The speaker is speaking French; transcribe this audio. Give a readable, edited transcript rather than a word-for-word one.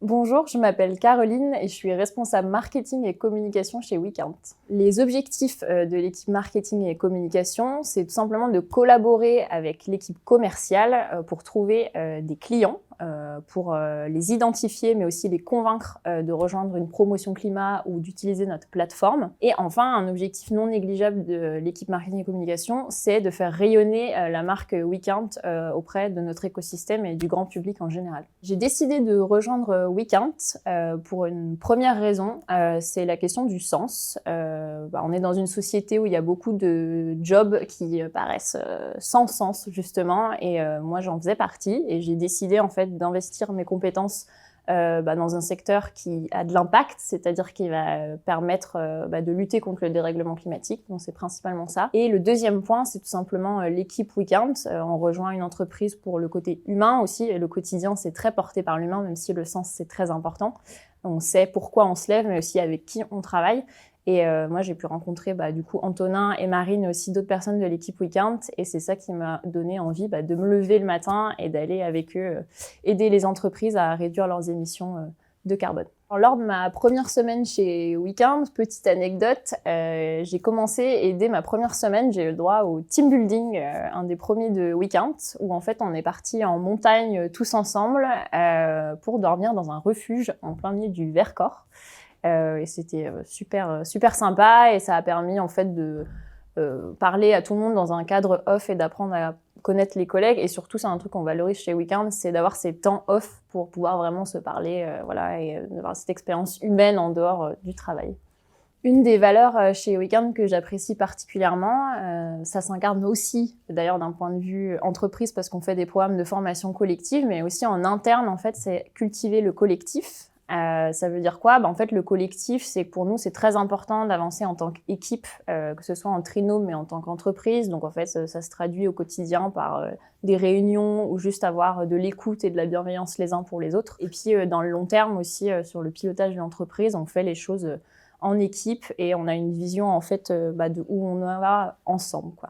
Bonjour, je m'appelle Caroline et je suis responsable marketing et communication chez Weekend. Les objectifs de l'équipe marketing et communication, c'est tout simplement de collaborer avec l'équipe commerciale pour trouver des clients, pour les identifier, mais aussi les convaincre de rejoindre une promotion climat ou d'utiliser notre plateforme. Et enfin, un objectif non négligeable de l'équipe marketing et communication, c'est de faire rayonner la marque Weekend auprès de notre écosystème et du grand public en général. J'ai décidé de rejoindre Weekend pour une première raison, c'est la question du sens. On est dans une société où il y a beaucoup de jobs qui paraissent sans sens justement, et moi j'en faisais partie, et j'ai décidé en fait d'investir mes compétences dans un secteur qui a de l'impact, c'est-à-dire qui va permettre de lutter contre le dérèglement climatique, donc c'est principalement ça. Et le deuxième point, c'est tout simplement l'équipe Weekend. On rejoint une entreprise pour le côté humain aussi, et le quotidien c'est très porté par l'humain, même si le sens c'est très important. On sait pourquoi on se lève, mais aussi avec qui on travaille. Et moi, j'ai pu rencontrer du coup Antonin et Marine et aussi d'autres personnes de l'équipe Weekend. Et c'est ça qui m'a donné envie de me lever le matin et d'aller avec eux aider les entreprises à réduire leurs émissions de carbone. Alors, lors de ma première semaine chez Weekend, petite anecdote, j'ai commencé et dès ma première semaine, j'ai eu le droit au team building, un des premiers de Weekend, où en fait on est partis en montagne tous ensemble pour dormir dans un refuge en plein milieu du Vercors. Et c'était super sympa, et ça a permis en fait de parler à tout le monde dans un cadre off et d'apprendre à connaître les collègues. Et surtout, c'est un truc qu'on valorise chez Weekend, c'est d'avoir ces temps off pour pouvoir vraiment se parler, et d'avoir cette expérience humaine en dehors du travail. Une des valeurs chez Weekend que j'apprécie particulièrement, ça s'incarne aussi d'ailleurs d'un point de vue entreprise, parce qu'on fait des programmes de formation collective, mais aussi en interne en fait, c'est cultiver le collectif. Ça veut dire quoi ? En fait, le collectif, c'est que pour nous, c'est très important d'avancer en tant qu'équipe, que ce soit en trinôme, mais en tant qu'entreprise. Donc, en fait, ça se traduit au quotidien par des réunions ou juste avoir de l'écoute et de la bienveillance les uns pour les autres. Et puis, dans le long terme aussi, sur le pilotage de l'entreprise, on fait les choses en équipe et on a une vision, en fait, de où on va ensemble, quoi.